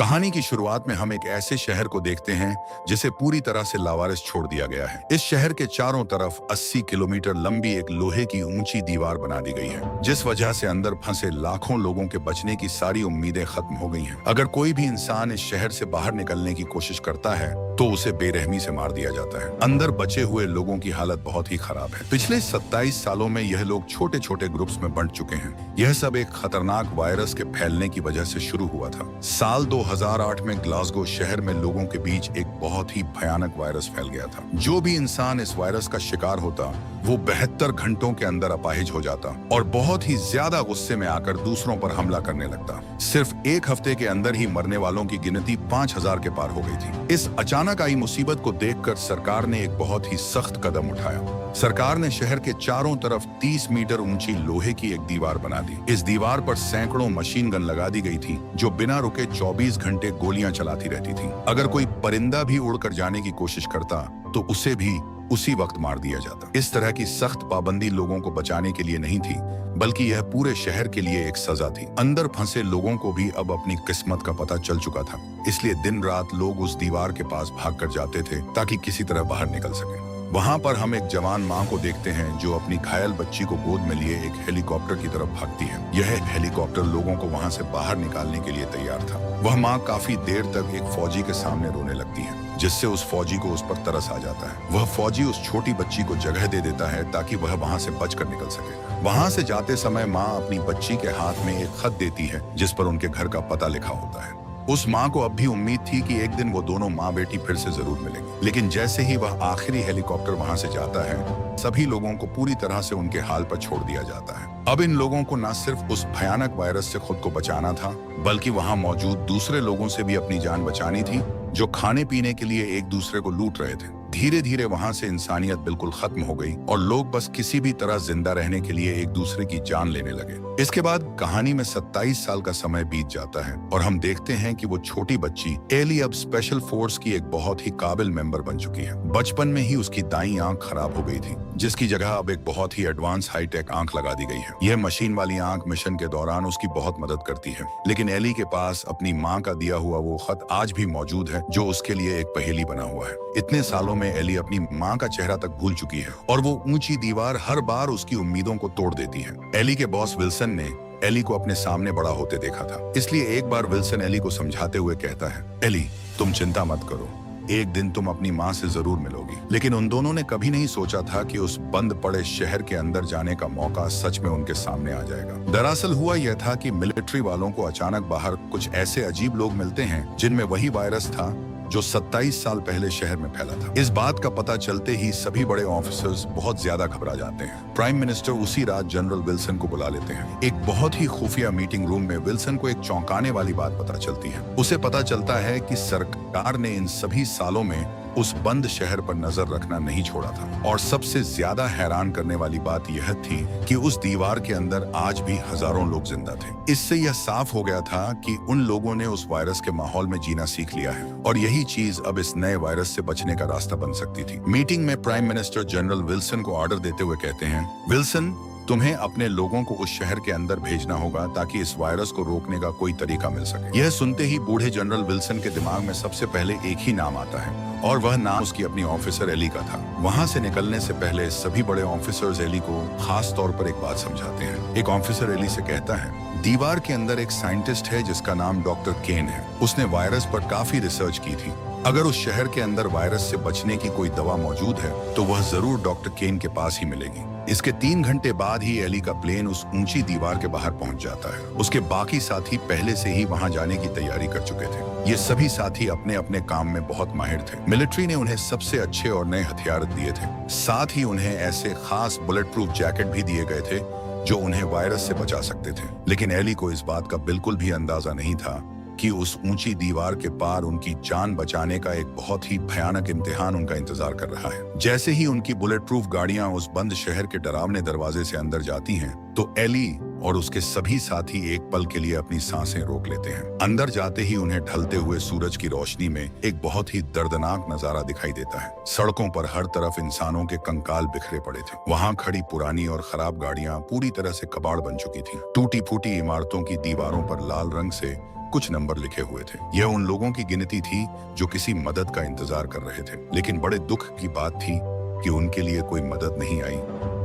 कहानी की शुरुआत में हम एक ऐसे शहर को देखते हैं जिसे पूरी तरह से लावारिस छोड़ दिया गया है। इस शहर के चारों तरफ 80 किलोमीटर लंबी एक लोहे की ऊंची दीवार बना दी गई है, जिस वजह से अंदर फंसे लाखों लोगों के बचने की सारी उम्मीदें खत्म हो गई हैं। अगर कोई भी इंसान इस शहर से बाहर निकलने की कोशिश करता है तो उसे बेरहमी से मार दिया जाता है। अंदर बचे हुए लोगों की हालत बहुत ही खराब है। पिछले 27 सालों में यह लोग छोटे छोटे ग्रुप्स में बंट चुके हैं। यह सब एक खतरनाक वायरस के फैलने की वजह से शुरू हुआ था। साल 2008 में ग्लासगो शहर में लोगों के बीच एक बहुत ही भयानक वायरस फैल गया था। जो भी इंसान इस वायरस का शिकार होता वो 72 घंटों के अंदर अपाहिज हो जाता और बहुत ही ज्यादा गुस्से में आकर दूसरों पर हमला करने लगता। सिर्फ एक हफ्ते के अंदर ही मरने वालों की गिनती 5000 के पार हो गई थी। इस अचानक आई मुसीबत को देखकर सरकार ने एक बहुत ही सख्त कदम उठाया। सरकार ने शहर के चारों तरफ 30 मीटर ऊंची लोहे की एक दीवार बना दी। इस दीवार पर सैकड़ों मशीन गन लगा दी गई थी जो बिना रुके 24 घंटे गोलियां चलाती रहती थी। अगर कोई परिंदा भी उड़कर जाने की कोशिश करता तो उसे भी उसी वक्त मार दिया जाता। इस तरह की सख्त पाबंदी लोगों को बचाने के लिए नहीं थी, बल्कि यह पूरे शहर के लिए एक सजा थी। अंदर फंसे लोगों को भी अब अपनी किस्मत का पता चल चुका था, इसलिए दिन रात लोग उस दीवार के पास भाग कर जाते थे ताकि किसी तरह बाहर निकल सके। वहां पर हम एक जवान मां को देखते हैं जो अपनी घायल बच्ची को गोद में लिए एक हेलीकॉप्टर की तरफ भागती है। यह हेलीकॉप्टर लोगों को वहां से बाहर निकालने के लिए तैयार था। वह मां काफी देर तक एक फौजी के सामने रोने लगती है, जिससे उस फौजी को उस पर तरस आ जाता है। वह फौजी उस छोटी बच्ची को जगह दे देता है ताकि वह वहां से बचकर निकल सके। वहां से जाते समय मां अपनी बच्ची के हाथ में एक खत देती है जिस पर उनके घर का पता लिखा होता है। उस मां को अब भी उम्मीद थी कि एक दिन वो दोनों मां बेटी फिर से जरूर मिलेंगी, लेकिन जैसे ही वह आखिरी हेलीकॉप्टर वहां से जाता है, सभी लोगों को पूरी तरह से उनके हाल पर छोड़ दिया जाता है। अब इन लोगों को न सिर्फ उस भयानक वायरस से खुद को बचाना था, बल्कि वहां मौजूद दूसरे लोगों से भी अपनी जान बचानी थी जो खाने पीने के लिए एक दूसरे को लूट रहे थे। धीरे धीरे वहां से इंसानियत बिल्कुल खत्म हो गई और लोग बस किसी भी तरह जिंदा रहने के लिए एक दूसरे की जान लेने लगे। इसके बाद कहानी में 27 साल का समय बीत जाता है और हम देखते हैं कि वो छोटी बच्ची एली अब स्पेशल फोर्स की एक बहुत ही काबिल मेंबर बन चुकी है। बचपन में ही उसकी दाईं आंख खराब हो गई थी, जिसकी जगह अब एक बहुत ही एडवांस हाईटेक आंख लगा दी गई है। यह मशीन वाली आंख मिशन के दौरान उसकी बहुत मदद करती है, लेकिन एली के पास अपनी माँ का दिया हुआ वो खत आज भी मौजूद है जो उसके लिए एक पहेली बना हुआ है। इतने सालों में एली अपनी माँ का चेहरा तक भूल चुकी है और वो ऊंची दीवार हर बार उसकी उम्मीदों को तोड़ देती है। एली के बॉस विल्सन ने एली को अपने सामने बड़ा होते देखा था, इसलिए एक बार विल्सन एली को समझाते हुए कहता है, एली तुम चिंता मत करो, एक दिन तुम अपनी माँ से जरूर मिलोगी। लेकिन उन दोनों ने कभी नहीं सोचा था कि उस बंद पड़े शहर के अंदर जाने का मौका सच में उनके सामने आ जाएगा। दरअसल हुआ यह था कि मिलिट्री वालों को अचानक बाहर कुछ ऐसे अजीब लोग मिलते हैं जिनमें वही वायरस था जो 27 साल पहले शहर में फैला था। इस बात का पता चलते ही सभी बड़े ऑफिसर्स बहुत ज्यादा घबरा जाते हैं। प्राइम मिनिस्टर उसी रात जनरल विल्सन को बुला लेते हैं। एक बहुत ही खुफिया मीटिंग रूम में विल्सन को एक चौंकाने वाली बात पता चलती है। उसे पता चलता है कि सरकार ने इन सभी सालों में उस बंद शहर पर नजर रखना नहीं छोड़ा था, और सबसे ज्यादा हैरान करने वाली बात यह थी कि उस दीवार के अंदर आज भी हजारों लोग जिंदा थे। इससे यह साफ हो गया था कि उन लोगों ने उस वायरस के माहौल में जीना सीख लिया है और यही चीज अब इस नए वायरस से बचने का रास्ता बन सकती थी। मीटिंग में प्राइम मिनिस्टर जनरल विल्सन को ऑर्डर देते हुए कहते हैं, विल्सन तुम्हें अपने लोगों को उस शहर के अंदर भेजना होगा ताकि इस वायरस को रोकने का कोई तरीका मिल सके। यह सुनते ही बूढ़े जनरल विल्सन के दिमाग में सबसे पहले एक ही नाम आता है और वह नाम उसकी अपनी ऑफिसर एली का था। वहां से निकलने से पहले सभी बड़े ऑफिसर्स एली को खास तौर पर एक बात समझाते हैं। एक ऑफिसर एली से कहता है, दीवार के अंदर एक साइंटिस्ट है जिसका नाम डॉक्टर केन है। उसने वायरस पर काफी रिसर्च की थी। अगर उस शहर के अंदर वायरस से बचने की कोई दवा मौजूद है तो वह जरूर डॉक्टर केन के पास ही मिलेगी। इसके 3 घंटे बाद ही एली का प्लेन उस ऊंची दीवार के बाहर पहुंच जाता है। उसके बाकी साथी पहले से ही वहां जाने की तैयारी कर चुके थे। ये सभी साथी अपने अपने काम में बहुत माहिर थे। मिलिट्री ने उन्हें सबसे अच्छे और नए हथियार दिए थे। साथ ही उन्हें ऐसे खास बुलेट प्रूफ जैकेट भी दिए गए थे जो उन्हें वायरस से बचा सकते थे। लेकिन एली को इस बात का बिल्कुल भी अंदाजा नहीं था कि उस ऊंची दीवार के पार उनकी जान बचाने का एक बहुत ही भयानक इम्तिहान उनका इंतजार कर रहा है। जैसे ही उनकी बुलेट प्रूफ गाड़ियां उस बंद शहर के डरावने दरवाजे से अंदर जाती हैं, तो एली और उसके सभी साथी एक पल के लिए अपनी सांसें रोक लेते हैं। अंदर जाते ही उन्हें ढलते हुए सूरज की रोशनी में एक बहुत ही दर्दनाक नजारा दिखाई देता है। सड़कों पर हर तरफ इंसानों के कंकाल बिखरे पड़े थे। वहां खड़ी पुरानी और खराब गाड़ियां पूरी तरह से कबाड़ बन चुकी थी। टूटी फूटी इमारतों की दीवारों पर लाल रंग से कुछ नंबर लिखे हुए थे। यह उन लोगों की गिनती थी जो किसी मदद का इंतजार कर रहे थे, लेकिन बड़े दुख की बात थी कि उनके लिए कोई मदद नहीं आई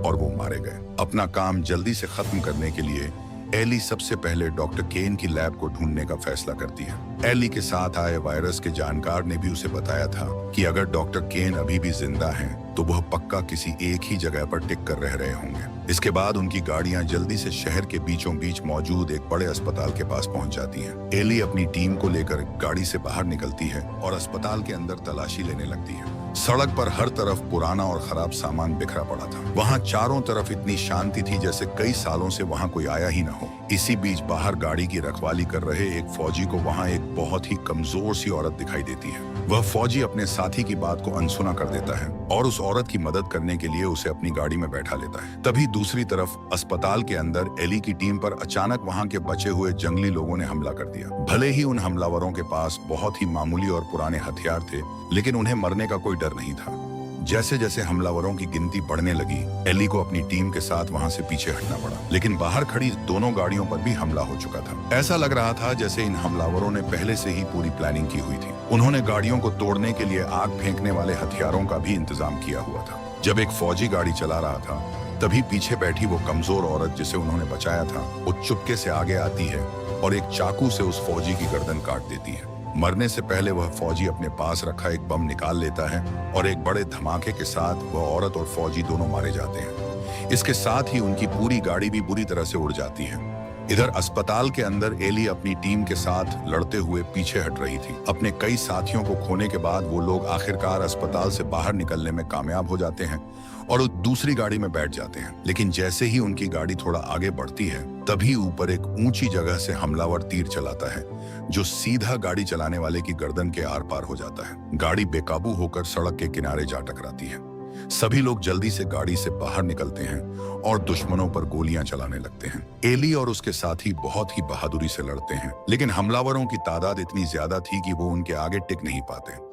और वो मारे गए। अपना काम जल्दी से खत्म करने के लिए एली सबसे पहले डॉक्टर केन की लैब को ढूंढने का फैसला करती है। एली के साथ आए वायरस के जानकार ने भी उसे बताया था कि अगर डॉक्टर केन अभी भी जिंदा हैं, तो वह पक्का किसी एक ही जगह पर टिक कर रह रहे होंगे। इसके बाद उनकी गाड़ियां जल्दी से शहर के बीचों बीच मौजूद एक बड़े अस्पताल के पास पहुंच जाती हैं। एली अपनी टीम को लेकर गाड़ी से बाहर निकलती है और अस्पताल के अंदर तलाशी लेने लगती है। सड़क पर हर तरफ पुराना और खराब सामान बिखरा पड़ा था। वहां चारों तरफ इतनी शांति थी जैसे कई सालों से वहां कोई आया ही न हो। इसी बीच बाहर गाड़ी की रखवाली कर रहे एक फौजी को वहां एक बहुत ही कमजोर सी औरत दिखाई देती है। वह फौजी अपने साथी की बात को अनसुना कर देता है और उस औरत की मदद करने के लिए उसे अपनी गाड़ी में बैठा लेता है। तभी दूसरी तरफ अस्पताल के अंदर एली की टीम पर अचानक वहां के बचे हुए जंगली लोगों ने हमला कर दिया। भले ही उन हमलावरों के पास बहुत ही मामूली और पुराने हथियार थे, लेकिन उन्हें मरने का कोई डर नहीं था। जैसे जैसे हमलावरों की गिनती बढ़ने लगी, एली को अपनी टीम के साथ वहां से पीछे हटना पड़ा। लेकिन बाहर खड़ी दोनों गाड़ियों पर भी हमला हो चुका था। ऐसा लग रहा था जैसे इन हमलावरों ने पहले से ही पूरी प्लानिंग की हुई थी। उन्होंने गाड़ियों को तोड़ने के लिए आग फेंकने वाले हथियारों का भी इंतजाम किया हुआ था। जब एक फौजी गाड़ी चला रहा था, तभी पीछे बैठी वो कमजोर औरत जिसे उन्होंने बचाया था, वो चुपके से आगे आती है और एक चाकू से उस फौजी की गर्दन काट देती है। मरने से पहले वह फौजी अपने पास रखा एक बम निकाल लेता है और एक बड़े धमाके के साथ वह औरत और फौजी दोनों मारे जाते हैं। इसके साथ ही उनकी पूरी गाड़ी भी बुरी तरह से उड़ जाती है। इधर अस्पताल के अंदर एली अपनी टीम के साथ लड़ते हुए पीछे हट रही थी। अपने कई साथियों को खोने के बाद वो लोग आखिरकार अस्पताल से बाहर निकलने में कामयाब हो जाते हैं और दूसरी गाड़ी में बैठ जाते हैं। लेकिन जैसे ही उनकी गाड़ी थोड़ा आगे बढ़ती है, तभी ऊपर एक ऊंची जगह से हमलावर तीर चलाता है, जो सीधा गाड़ी चलाने वाले की गर्दन के आर पार हो जाता है। गाड़ी बेकाबू होकर सड़क के किनारे जा टकराती है। सभी लोग जल्दी से गाड़ी से बाहर निकलते हैं और दुश्मनों पर गोलियां चलाने लगते हैं। एली और उसके साथी बहुत ही बहादुरी से लड़ते हैं, लेकिन हमलावरों की तादाद इतनी ज्यादा थी कि वो उनके आगे टिक नहीं पाते।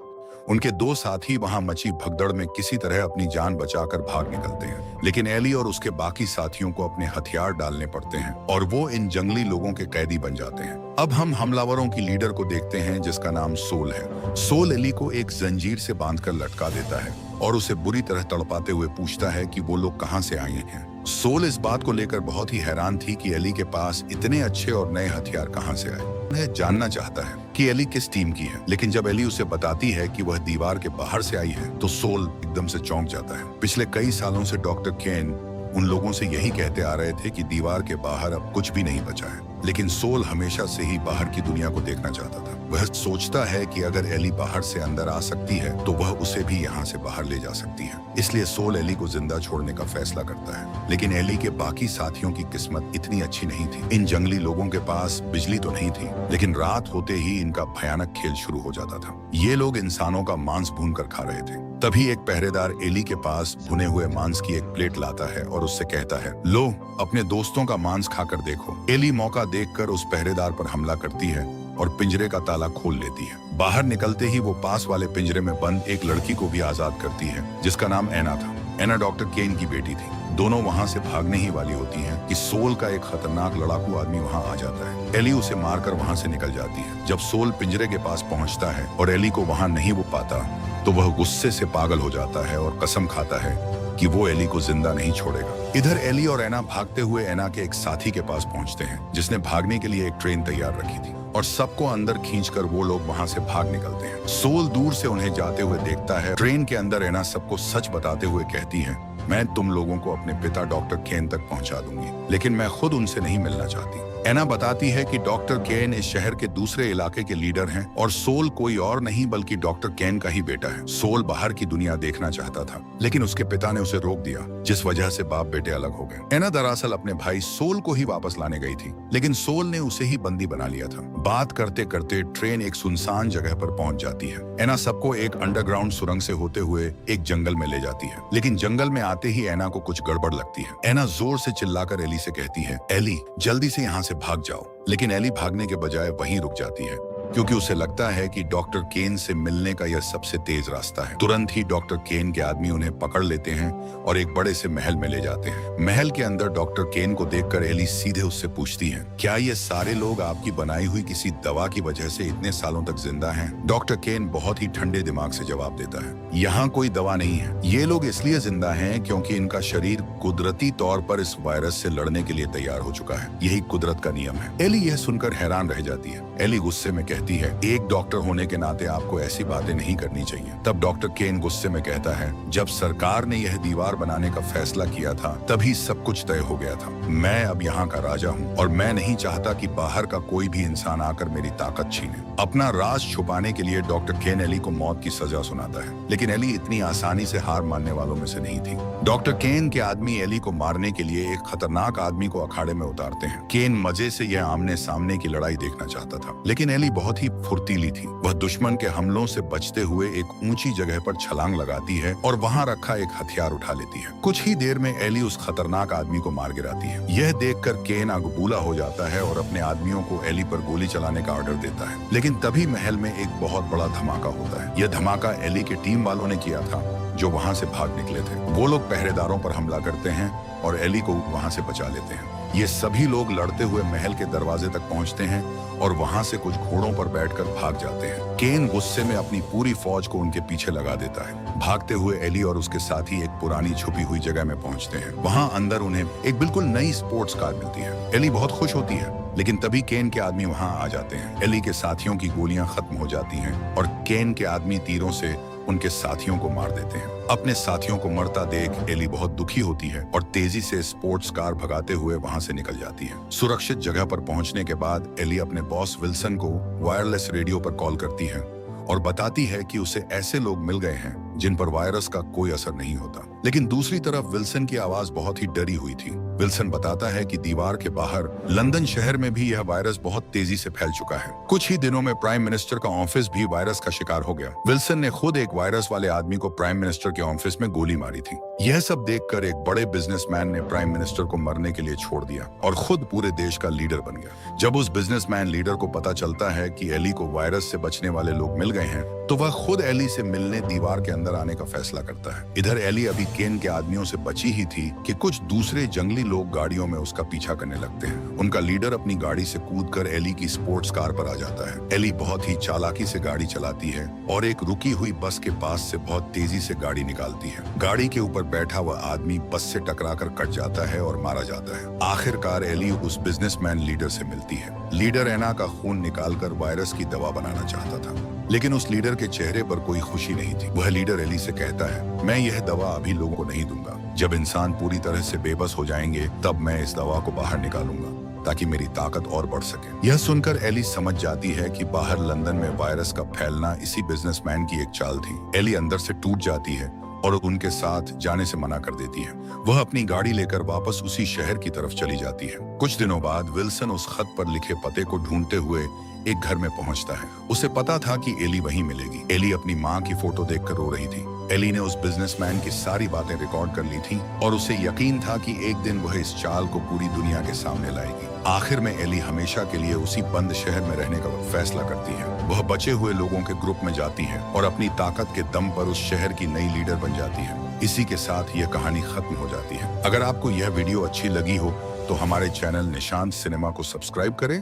उनके दो साथी वहां मची भगदड़ में किसी तरह अपनी जान बचाकर भाग निकलते हैं, लेकिन एली और उसके बाकी साथियों को अपने हथियार डालने पड़ते हैं और वो इन जंगली लोगों के कैदी बन जाते हैं। अब हम हमलावरों की लीडर को देखते हैं, जिसका नाम सोल है। सोल एली को एक जंजीर से बांधकर लटका देता है और उसे बुरी तरह तड़पाते हुए पूछता है कि वो लोग कहां से आए हैं। सोल इस बात को लेकर बहुत ही हैरान थी कि एली के पास इतने अच्छे और नए हथियार कहां से आए। वह जानना चाहता है कि एली किस टीम की है, लेकिन जब एली उसे बताती है कि वह दीवार के बाहर से आई है, तो सोल एकदम से चौंक जाता है। पिछले कई सालों से डॉक्टर केन उन लोगों से यही कहते आ रहे थे कि दीवार के बाहर अब कुछ भी नहीं बचा है, लेकिन सोल हमेशा से ही बाहर की दुनिया को देखना चाहता था। वह सोचता है कि अगर एली बाहर से अंदर आ सकती है, तो वह उसे भी यहाँ से बाहर ले जा सकती है। इसलिए सोल एली को जिंदा छोड़ने का फैसला करता है, लेकिन एली के बाकी साथियों की किस्मत इतनी अच्छी नहीं थी। इन जंगली लोगों के पास बिजली तो नहीं थी, लेकिन रात होते ही इनका भयानक खेल शुरू हो जाता था। ये लोग इंसानों का मांस भून कर खा रहे थे। तभी एक पहरेदार एली के पास भुने हुए मांस की एक प्लेट लाता है और उससे कहता है, लो, अपने दोस्तों का मांस खाकर देखो। एली मौका देखकर उस पहरेदार पर हमला करती है और पिंजरे का ताला खोल लेती है। बाहर निकलते ही वो पास वाले पिंजरे में बंद एक लड़की को भी आजाद करती है, जिसका नाम एना था। एना डॉक्टर केन की बेटी थी। दोनों वहां से भागने ही वाली होती हैं कि सोल का एक खतरनाक लड़ाकू आदमी वहां आ जाता है। एली उसे मारकर वहां से निकल जाती है। जब सोल पिंजरे के पास पहुंचता है और एली को वहां नहीं वो पाता, तो वह गुस्से से पागल हो जाता है और कसम खाता है कि वो एली को जिंदा नहीं छोड़ेगा। इधर एली और एना भागते हुए एना के एक साथी के पास पहुंचते हैं, जिसने भागने के लिए एक ट्रेन तैयार रखी थी, और सबको अंदर खींचकर वो लोग वहां से भाग निकलते हैं। सोल दूर से उन्हें जाते हुए देखता है। ट्रेन के अंदर एना सबको सच बताते हुए कहती है, मैं तुम लोगों को अपने पिता डॉक्टर केन तक पहुंचा दूंगी, लेकिन मैं खुद उनसे नहीं मिलना चाहती। एना बताती है कि डॉक्टर केन इस शहर के दूसरे इलाके के लीडर हैं और सोल कोई और नहीं बल्कि डॉक्टर केन का ही बेटा है। सोल बाहर की दुनिया देखना चाहता था, लेकिन उसके पिता ने उसे रोक दिया, जिस वजह से बाप बेटे अलग हो गए। एना दरअसल अपने भाई सोल को ही वापस लाने गई थी, लेकिन सोल ने उसे ही बंदी बना लिया था। बात करते करते ट्रेन एक सुनसान जगह पर पहुंच जाती है। एना सबको एक अंडरग्राउंड सुरंग से होते हुए एक जंगल में ले जाती है, लेकिन जंगल में आते ही एना को कुछ गड़बड़ लगती है। एना जोर से चिल्लाकर एली से कहती है, एली, जल्दी से यहाँ से भाग जाओ। लेकिन एली भागने के बजाय वहीं रुक जाती है क्योंकि उसे लगता है कि डॉक्टर केन से मिलने का यह सबसे तेज रास्ता है। तुरंत ही डॉक्टर केन के आदमी उन्हें पकड़ लेते हैं और एक बड़े से महल में ले जाते हैं। महल के अंदर डॉक्टर केन को देखकर एली सीधे उससे पूछती है, क्या ये सारे लोग आपकी बनाई हुई किसी दवा की वजह से इतने सालों तक जिंदा हैं? डॉक्टर केन बहुत ही ठंडे दिमाग से जवाब देता है, यहाँ कोई दवा नहीं है। ये लोग इसलिए जिंदा हैं क्योंकि इनका शरीर कुदरती तौर पर इस वायरस से लड़ने के लिए तैयार हो चुका है। यही कुदरत का नियम है। एली यह सुनकर हैरान रह जाती है। एली गुस्से में कहती है, एक डॉक्टर होने के नाते आपको ऐसी बातें नहीं करनी चाहिए। तब डॉक्टर केन गुस्से में कहता है, जब सरकार ने यह दीवार बनाने का फैसला किया था तभी सब कुछ तय हो गया था। मैं अब यहाँ का राजा हूँ और मैं नहीं चाहता कि बाहर का कोई भी इंसान आकर मेरी ताकत छीने। अपना राज छुपाने के लिए डॉक्टर केन एली को मौत की सजा सुनाता है, लेकिन एली इतनी आसानी से हार मानने वालों में से नहीं थी। डॉक्टर केन के आदमी एली को मारने के लिए एक खतरनाक आदमी को अखाड़े में उतारते हैं। केन मजे से यह आमने सामने की लड़ाई देखना चाहता था, लेकिन एली बहुत ही फुर्तीली थी। वह दुश्मन के हमलों से बचते हुए एक ऊंची जगह पर छलांग लगाती है और वहां रखा एक हथियार उठा लेती है। कुछ ही देर में एली उस खतरनाक आदमी को मार गिराती है। यह देखकर केन आगबूला हो जाता है और अपने आदमियों को एली पर गोली चलाने का ऑर्डर देता है, लेकिन तभी महल में एक बहुत बड़ा धमाका होता है। यह धमाका एली के टीम वालों ने किया था जो वहां से भाग निकले थे। वो लोग पहरेदारों पर हमला करते हैं और एली को वहां से बचा लेते हैं। ये सभी लोग लड़ते हुए महल के दरवाजे तक पहुंचते हैं और वहां से कुछ घोड़ों पर बैठकर भाग जाते हैं। केन गुस्से में अपनी पूरी फौज को उनके पीछे लगा देता है। भागते हुए एली और उसके साथी एक पुरानी छुपी हुई जगह में पहुंचते हैं। वहां अंदर उन्हें एक बिल्कुल नई स्पोर्ट्स कार मिलती है। एली बहुत खुश होती है, लेकिन तभी केन के आदमी वहां आ जाते हैं। एली के साथियों की गोलियां खत्म हो जाती हैं और केन के आदमी तीरों से उनके साथियों को मार देते हैं। अपने साथियों को मरता देख एली बहुत दुखी होती है और तेजी से स्पोर्ट्स कार भगाते हुए वहां से निकल जाती है। सुरक्षित जगह पर पहुंचने के बाद एली अपने बॉस विल्सन को वायरलेस रेडियो पर कॉल करती है और बताती है कि उसे ऐसे लोग मिल गए हैं जिन पर वायरस का कोई असर नहीं होता। लेकिन दूसरी तरफ विल्सन की आवाज बहुत ही डरी हुई थी। विल्सन बताता है कि दीवार के बाहर लंदन शहर में भी यह वायरस बहुत तेजी से फैल चुका है। कुछ ही दिनों में प्राइम मिनिस्टर का ऑफिस भी वायरस का शिकार हो गया। विल्सन ने खुद एक वायरस वाले आदमी को प्राइम मिनिस्टर के ऑफिस में गोली मारी थी। यह सब देखकर एक बड़े बिजनेसमैन ने प्राइम मिनिस्टर को मरने के लिए छोड़ दिया और खुद पूरे देश का लीडर बन गया। जब उस बिजनेसमैन लीडर को पता चलता है कि एली को वायरस से बचने वाले लोग मिल गए हैं, तो वह खुद एली से मिलने दीवार के अंदर आने का फैसला करता है। इधर एली अभी केन के आदमियों से बची ही थी कि कुछ दूसरे जंगली लोग गाड़ियों में उसका पीछा करने लगते हैं। उनका लीडर अपनी गाड़ी से कूदकर एली की स्पोर्ट्स कार पर आ जाता है। एली बहुत ही चालाकी से गाड़ी चलाती है और एक रुकी हुई बस के पास से बहुत तेजी से गाड़ी निकालती है। गाड़ी के ऊपर बैठा हुआ आदमी बस से टकराकर कट जाता है और मारा जाता है। आखिरकार एली उस बिजनेसमैन लीडर से मिलती है। लीडर एना का खून निकालकर वायरस की दवा बनाना चाहता था, लेकिन उस लीडर के चेहरे पर कोई खुशी नहीं थी। वह लीडर एली से कहता है, मैं यह दवा अभी लोगों को नहीं दूंगा। जब इंसान पूरी तरह से बेबस हो जाएंगे तब मैं इस दवा को बाहर निकालूंगा ताकि मेरी ताकत और बढ़ सके। यह सुनकर एली समझ जाती है कि बाहर लंदन में वायरस का फैलना इसी बिजनेसमैन की एक चाल थी। एली अंदर से टूट जाती है और उनके साथ जाने से मना कर देती है। वह अपनी गाड़ी लेकर वापस उसी शहर की तरफ चली जाती है। कुछ दिनों बाद विल्सन उस खत पर लिखे पते को ढूंढते हुए एक घर में पहुंचता है। उसे पता था कि एली वहीं मिलेगी। एली अपनी माँ की फोटो देखकर रो रही थी। एली ने उस बिजनेसमैन की सारी बातें रिकॉर्ड कर ली थी और उसे यकीन था कि एक दिन वह इस चाल को पूरी दुनिया के सामने लाएगी। आखिर में एली हमेशा के लिए उसी बंद शहर में रहने का फैसला करती है। वह बचे हुए लोगों के ग्रुप में जाती है और अपनी ताकत के दम पर उस शहर की नई लीडर बन जाती है। इसी के साथ यह कहानी खत्म हो जाती है। अगर आपको यह वीडियो अच्छी लगी हो तो हमारे चैनल निशांत सिनेमा को सब्सक्राइब करें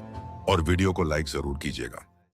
और वीडियो को लाइक जरूर कीजिएगा।